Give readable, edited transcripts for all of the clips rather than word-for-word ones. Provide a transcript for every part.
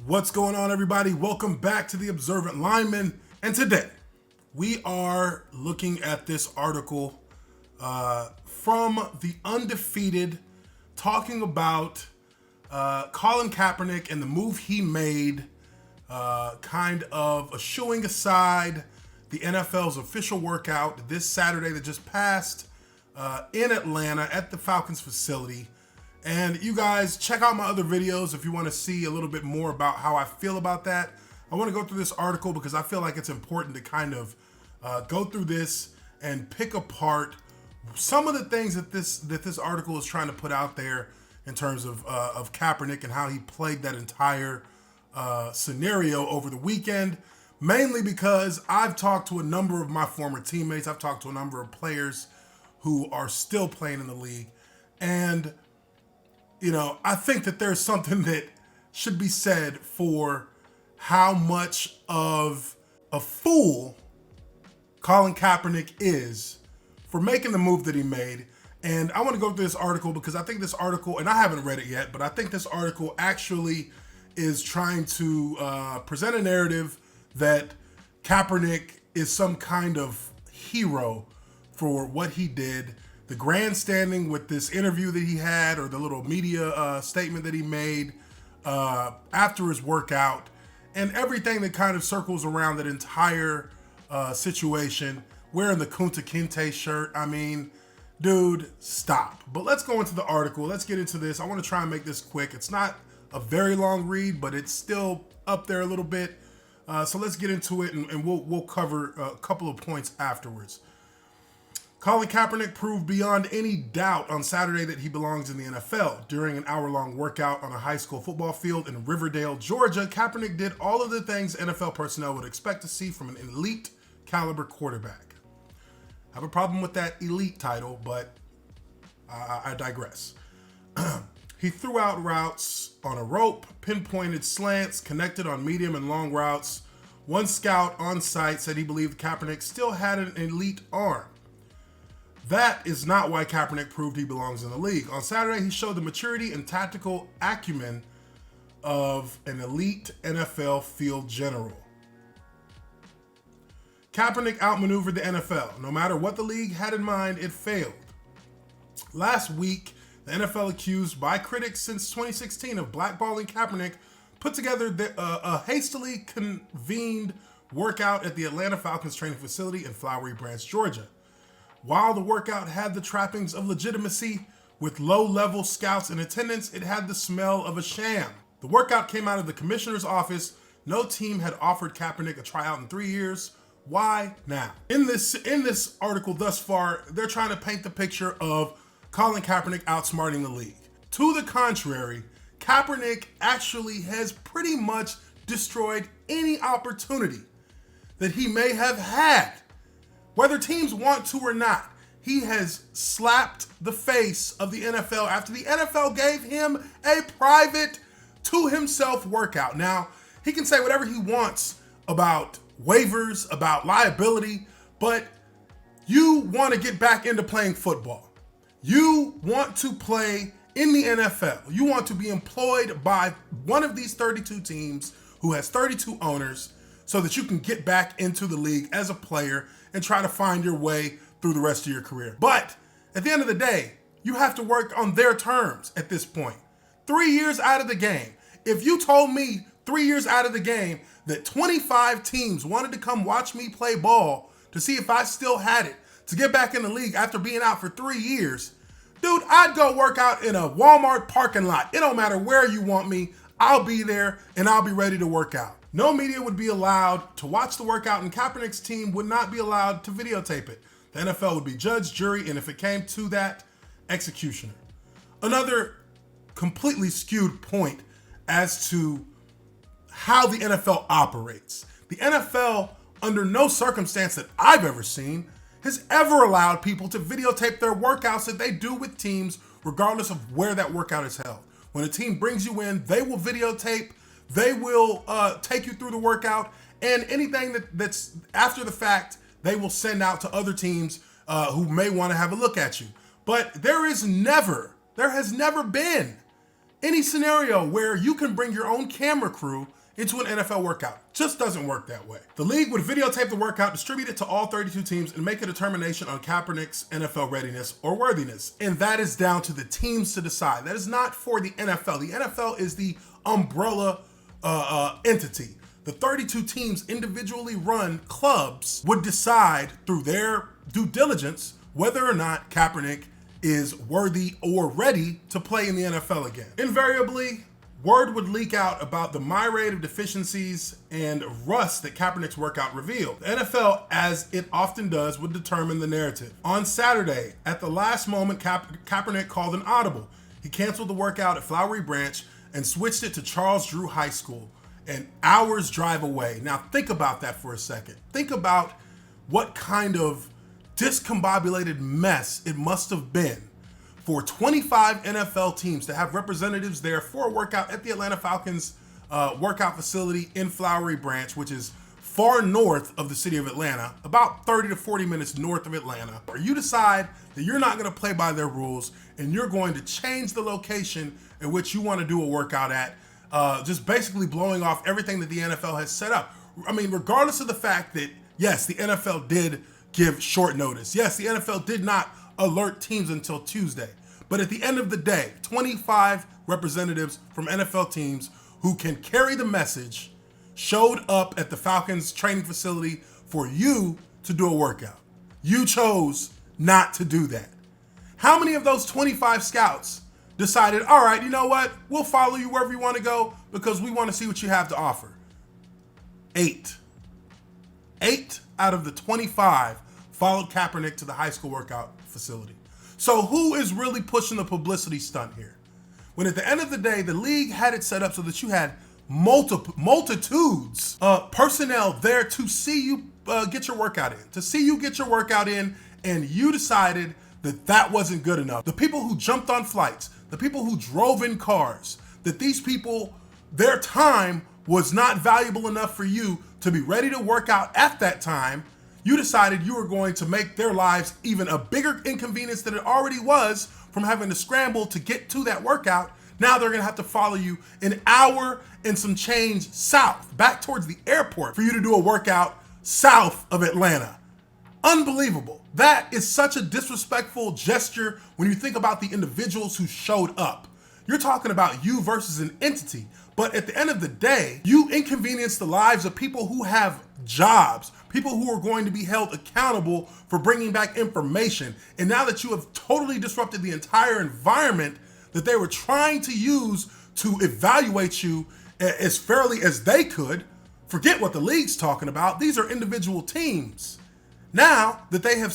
What's going on, everybody? Welcome back to the Observant Lineman. And today we are looking at this article from the Undefeated, talking about Colin Kaepernick and the move he made, kind of eschewing aside the NFL's official workout this Saturday that just passed in Atlanta at the Falcons facility. And you guys, check out my other videos if you want to see a little bit more about how I feel about that. I want to go through this article because I feel like it's important to kind of go through this and pick apart some of the things that this article is trying to put out there in terms of Kaepernick and how he played that entire scenario over the weekend. Mainly because I've talked to a number of my former teammates. I've talked to a number of players who are still playing in the league. And you know, I think that there's something that should be said for how much of a fool Colin Kaepernick is for making the move that he made. And I want to go through this article because I think this article, and I haven't read it yet, but I think this article actually is trying to present a narrative that Kaepernick is some kind of hero for what he did. The grandstanding with this interview that he had, or the little media statement that he made after his workout, and everything that kind of circles around that entire situation, wearing the Kunta Kinte shirt. I mean, dude, stop. But let's go into the article. Let's get into this. I want to try and make this quick. It's not a very long read, but it's still up there a little bit. So let's get into it, and we'll cover a couple of points afterwards. Colin Kaepernick proved beyond any doubt on Saturday that he belongs in the NFL. During an hour-long workout on a high school football field in Riverdale, Georgia, Kaepernick did all of the things NFL personnel would expect to see from an elite caliber quarterback. I have a problem with that elite title, but I digress. He threw out routes on a rope, pinpointed slants, connected on medium and long routes. One scout on site said he believed Kaepernick still had an elite arm. That is not why Kaepernick proved he belongs in the league. On Saturday, he showed the maturity and tactical acumen of an elite NFL field general. Kaepernick outmaneuvered the NFL. No matter what the league had in mind, it failed. Last week, the NFL, accused by critics since 2016 of blackballing Kaepernick, put together a hastily convened workout at the Atlanta Falcons training facility in Flowery Branch, Georgia. While the workout had the trappings of legitimacy, with low-level scouts in attendance, it had the smell of a sham. The workout came out of the commissioner's office. No team had offered Kaepernick a tryout in 3 years. Why now? In this article thus far, they're trying to paint the picture of Colin Kaepernick outsmarting the league. To the contrary, Kaepernick actually has pretty much destroyed any opportunity that he may have had. Whether teams want to or not, he has slapped the face of the NFL after the NFL gave him a private to himself workout. Now, he can say whatever he wants about waivers, about liability, but you want to get back into playing football. You want to play in the NFL. You want to be employed by one of these 32 teams who has 32 owners so that you can get back into the league as a player and try to find your way through the rest of your career. But at the end of the day, you have to work on their terms at this point. 3 years out of the game. If you told me 3 years out of the game that 25 teams wanted to come watch me play ball to see if I still had it to get back in the league after being out for 3 years, dude, I'd go work out in a Walmart parking lot. It don't matter where you want me. I'll be there and I'll be ready to work out. No media would be allowed to watch the workout, and Kaepernick's team would not be allowed to videotape it. The NFL would be judge, jury, and if it came to that, executioner. Another completely skewed point as to how the NFL operates. The NFL, under no circumstance that I've ever seen, has ever allowed people to videotape their workouts that they do with teams, regardless of where that workout is held. When a team brings you in, they will videotape. They will take you through the workout, and anything that's after the fact, they will send out to other teams who may want to have a look at you. But there is never There has never been any scenario where you can bring your own camera crew into an NFL workout. Just doesn't work that way. The league would videotape the workout, distribute it to all 32 teams, and make a determination on Kaepernick's NFL readiness or worthiness. And that is down to the teams to decide. That is not for the NFL. The NFL is the umbrella entity. The 32 teams individually run clubs would decide through their due diligence whether or not Kaepernick is worthy or ready to play in the NFL again. Invariably, word would leak out about the myriad of deficiencies and rust that Kaepernick's workout revealed. The NFL, as it often does, would determine the narrative. On Saturday, at the last moment, Kaepernick called an audible. He canceled the workout at Flowery Branch and switched it to Charles Drew High School, an hour's drive away. Now think about that for a second. Think about what kind of discombobulated mess it must have been for 25 NFL teams to have representatives there for a workout at the Atlanta Falcons workout facility in Flowery Branch, which is far north of the city of Atlanta, about 30 to 40 minutes north of Atlanta. Or you decide that you're not going to play by their rules and you're going to change the location in which you want to do a workout at, just basically blowing off everything that the NFL has set up. I mean, regardless of the fact that, yes, the NFL did give short notice. Yes, the NFL did not alert teams until Tuesday. But at the end of the day, 25 representatives from NFL teams who can carry the message showed up at the Falcons training facility for you to do a workout. You chose not to do that. How many of those 25 scouts decided, all right, you know what? We'll follow you wherever you want to go because we want to see what you have to offer? 8. 8 out of the 25 followed Kaepernick to the high school workout facility. So who is really pushing the publicity stunt here? When at the end of the day, the league had it set up so that you had multitudes of personnel there to see you get your workout in, and you decided that that wasn't good enough. The people who jumped on flights, the people who drove in cars, that these people, their time was not valuable enough for you to be ready to work out at that time. You decided you were going to make their lives even a bigger inconvenience than it already was from having to scramble to get to that workout. Now they're gonna have to follow you an hour and some change south, back towards the airport for you to do a workout south of Atlanta. Unbelievable. That is such a disrespectful gesture when you think about the individuals who showed up. You're talking about you versus an entity. But at the end of the day, you inconvenience the lives of people who have jobs, people who are going to be held accountable for bringing back information. And now that you have totally disrupted the entire environment that they were trying to use to evaluate you as fairly as they could, forget what the league's talking about. These are individual teams. Now that they've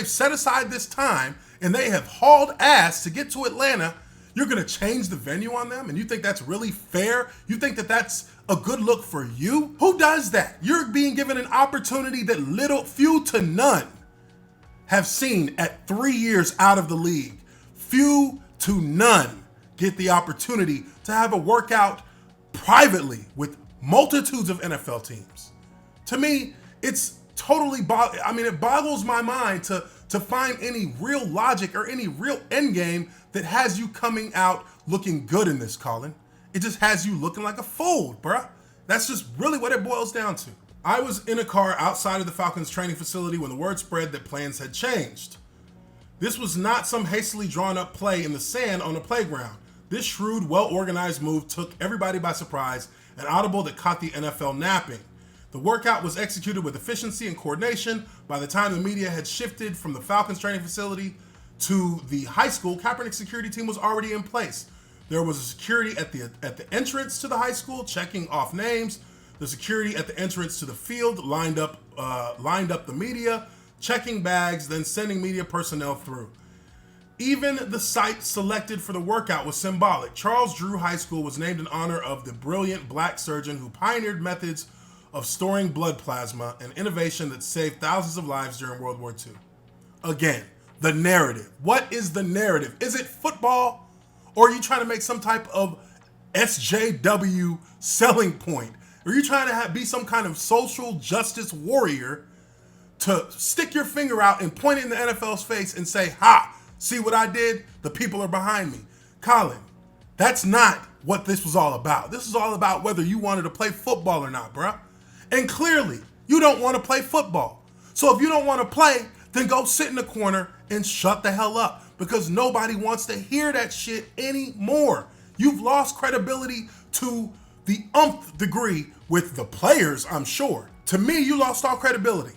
set aside this time and they have hauled ass to get to Atlanta, you're going to change the venue on them? And you think that's really fair? You think that that's a good look for you? Who does that? You're being given an opportunity that few to none have seen at 3 years out of the league. Few to none get the opportunity to have a workout privately with multitudes of NFL teams. To me, it's totally, it boggles my mind to find any real logic or any real end game that has you coming out looking good in this, Colin. It just has you looking like a fool, bruh. That's just really what it boils down to. I was in a car outside of the Falcons training facility when the word spread that plans had changed. This was not some hastily drawn up play in the sand on the playground. This shrewd, well-organized move took everybody by surprise, an audible that caught the NFL napping. The workout was executed with efficiency and coordination. By the time the media had shifted from the Falcons training facility to the high school, Kaepernick's security team was already in place. There was a security at the entrance to the high school, checking off names. The security at the entrance to the field lined up the media, checking bags, then sending media personnel through. Even the site selected for the workout was symbolic. Charles Drew High School was named in honor of the brilliant black surgeon who pioneered methods of storing blood plasma, an innovation that saved thousands of lives during World War II. Again, the narrative. What is the narrative? Is it football? Or are you trying to make some type of SJW selling point? Are you trying to be some kind of social justice warrior to stick your finger out and point it in the NFL's face and say, ha, See what I did? The people are behind me. Colin, that's not what this was all about. This was all about whether you wanted to play football or not, bruh. And clearly, you don't want to play football. So if you don't want to play, then go sit in the corner and shut the hell up, because nobody wants to hear that shit anymore. You've lost credibility to the umpth degree with the players, I'm sure. To me, you lost all credibility.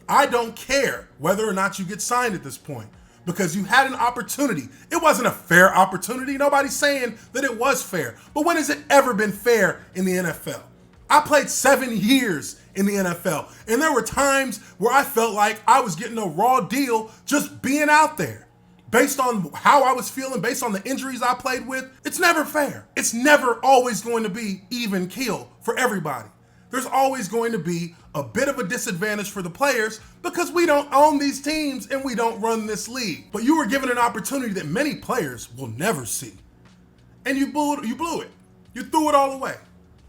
I don't care whether or not you get signed at this point, because you had an opportunity. It wasn't a fair opportunity. Nobody's saying that it was fair. But when has it ever been fair in the NFL? I played 7 years in the NFL, and there were times where I felt like I was getting a raw deal just being out there. Based on how I was feeling, based on the injuries I played with, it's never fair. It's never always going to be even keel for everybody. There's always going to be a bit of a disadvantage for the players because we don't own these teams and we don't run this league. But you were given an opportunity that many players will never see. And you blew it. You threw it all away.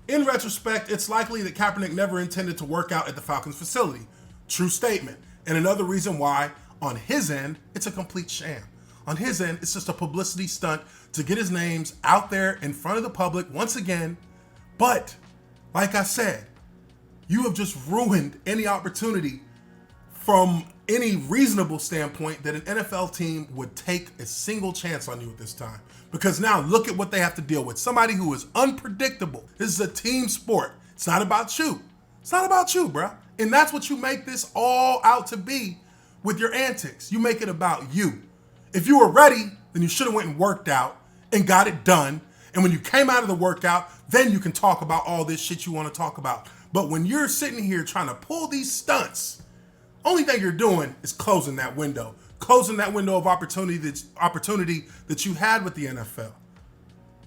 In retrospect, it's likely that Kaepernick never intended to work out at the Falcons facility. True statement. And another reason why, on his end, it's a complete sham. On his end, it's just a publicity stunt to get his names out there in front of the public once again. But, like I said, you have just ruined any opportunity from any reasonable standpoint that an NFL team would take a single chance on you at this time. Because now look at what they have to deal with. Somebody who is unpredictable. This is a team sport. It's not about you. It's not about you, bro. And that's what you make this all out to be with your antics. You make it about you. If you were ready, then you should have went and worked out and got it done. And when you came out of the workout, then you can talk about all this shit you want to talk about. But when you're sitting here trying to pull these stunts, only thing you're doing is closing that window of opportunity that you had with the NFL.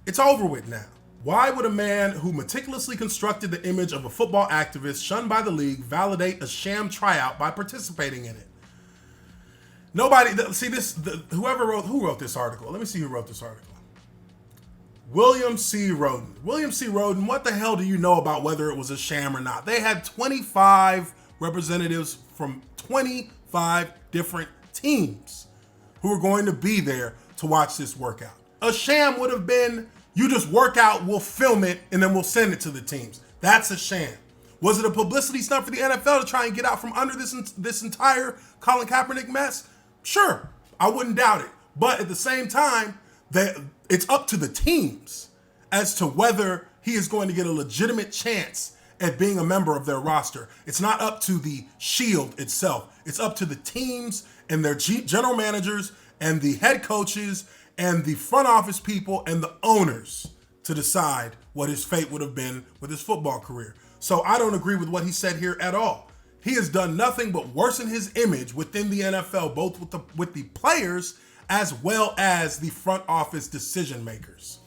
It's over with now. Why would a man who meticulously constructed the image of a football activist shunned by the league validate a sham tryout by participating in it? Nobody, see this, who wrote this article? Let me see who wrote this article. William C. Roden. William C. Roden, what the hell do you know about whether it was a sham or not? They had 25 representatives from 25 different teams who were going to be there to watch this workout. A sham would have been, you just work out, we'll film it, and then we'll send it to the teams. That's a sham. Was it a publicity stunt for the NFL to try and get out from under this entire Colin Kaepernick mess? Sure, I wouldn't doubt it. But at the same time, it's up to the teams as to whether he is going to get a legitimate chance at being a member of their roster. It's not up to the Shield itself. It's up to the teams and their general managers and the head coaches and the front office people and the owners to decide what his fate would have been with his football career. So I don't agree with what he said here at all. He has done nothing but worsen his image within the NFL, both with the players as well as the front office decision makers.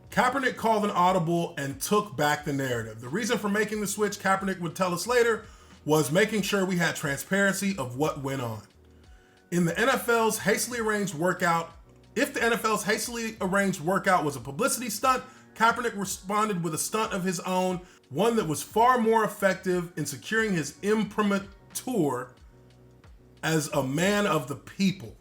Kaepernick called an audible and took back the narrative. The reason for making the switch, Kaepernick would tell us later, was making sure we had transparency of what went on. In the NFL's hastily arranged workout, if the NFL's hastily arranged workout was a publicity stunt, Kaepernick responded with a stunt of his own, one that was far more effective in securing his imprimatur as a man of the people.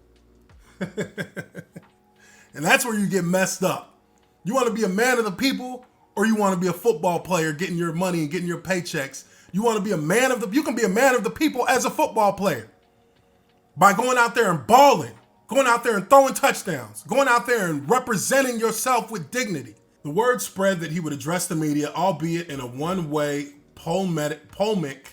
And that's where you get messed up. You want to be a man of the people, or you want to be a football player getting your money and getting your paychecks? You want to be a man of the, you can be a man of the people as a football player by going out there and balling, going out there and throwing touchdowns, going out there and representing yourself with dignity. The word spread that he would address the media, albeit in a one-way polemic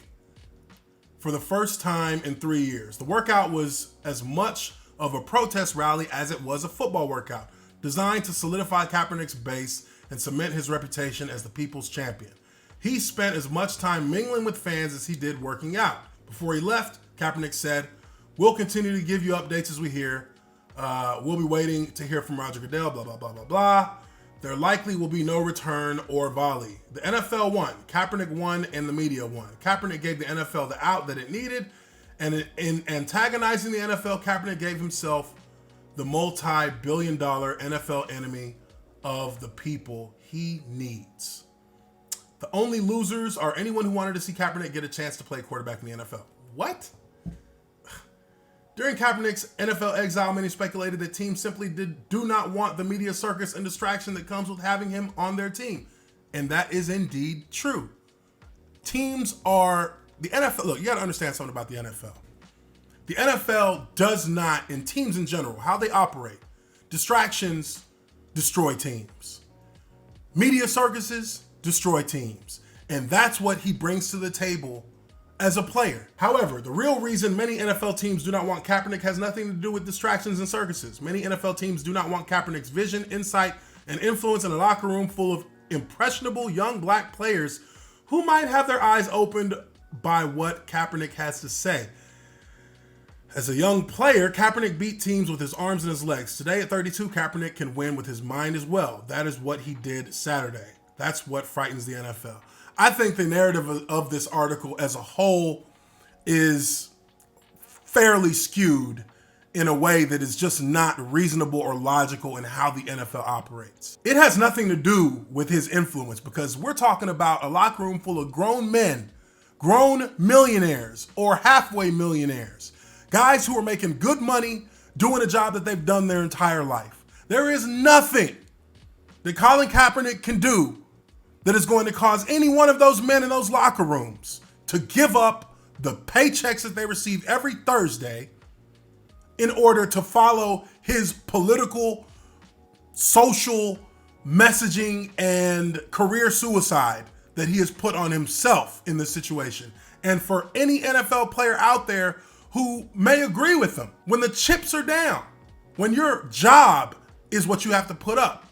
for the first time in 3 years. The workout was as much of a protest rally as it was a football workout, designed to solidify Kaepernick's base and cement his reputation as the people's champion. He spent as much time mingling with fans as he did working out. Before he left, Kaepernick said, "We'll continue to give you updates as we hear. We'll be waiting to hear from Roger Goodell, blah, blah, blah, blah, blah. There likely will be no return or volley. The NFL won. Kaepernick won and the media won. Kaepernick gave the NFL the out that it needed, and in antagonizing the NFL, Kaepernick gave himself the multi-billion-dollar NFL enemy of the people he needs. The only losers are anyone who wanted to see Kaepernick get a chance to play quarterback in the NFL." What? During Kaepernick's NFL exile, many speculated that teams simply do not want the media circus and distraction that comes with having him on their team. And that is indeed true. Teams are, the NFL, look, you got to understand something about the NFL. The NFL does not, and teams in general, how they operate, distractions destroy teams. Media circuses destroy teams. And that's what he brings to the table as a player. However, the real reason many NFL teams do not want Kaepernick has nothing to do with distractions and circuses. Many NFL teams do not want Kaepernick's vision, insight, and influence in a locker room full of impressionable young black players who might have their eyes opened by what Kaepernick has to say. As a young player, Kaepernick beat teams with his arms and his legs. Today at 32, Kaepernick can win with his mind as well. That is what he did Saturday. That's what frightens the NFL. I think the narrative of this article as a whole is fairly skewed in a way that is just not reasonable or logical in how the NFL operates. It has nothing to do with his influence because we're talking about a locker room full of grown men, grown millionaires or halfway millionaires, guys who are making good money doing a job that they've done their entire life. There is nothing that Colin Kaepernick can do that is going to cause any one of those men in those locker rooms to give up the paychecks that they receive every Thursday in order to follow his political, social messaging and career suicide that he has put on himself in this situation. And for any NFL player out there who may agree with him, when the chips are down, when your job is what you have to put up,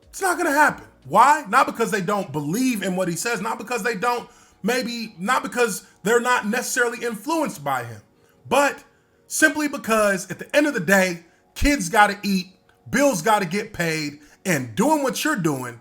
it's not gonna happen. Why? Not because they don't believe in what he says, not because they don't, not because they're not necessarily influenced by him, but simply because at the end of the day, kids gotta eat, bills gotta get paid, and doing what you're doing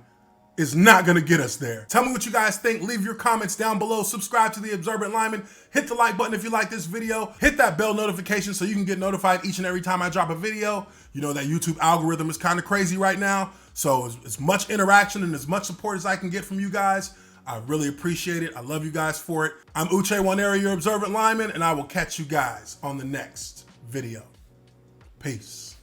is not gonna get us there. Tell me what you guys think. Leave your comments down below. Subscribe to The Observant Lineman. Hit the like button if you like this video. Hit that bell notification so you can get notified each and every time I drop a video. You know that YouTube algorithm is kind of crazy right now. So as much interaction and as much support as I can get from you guys, I really appreciate it. I love you guys for it. I'm Uche Nwaneri, your Observant Lineman, and I will catch you guys on the next video. Peace.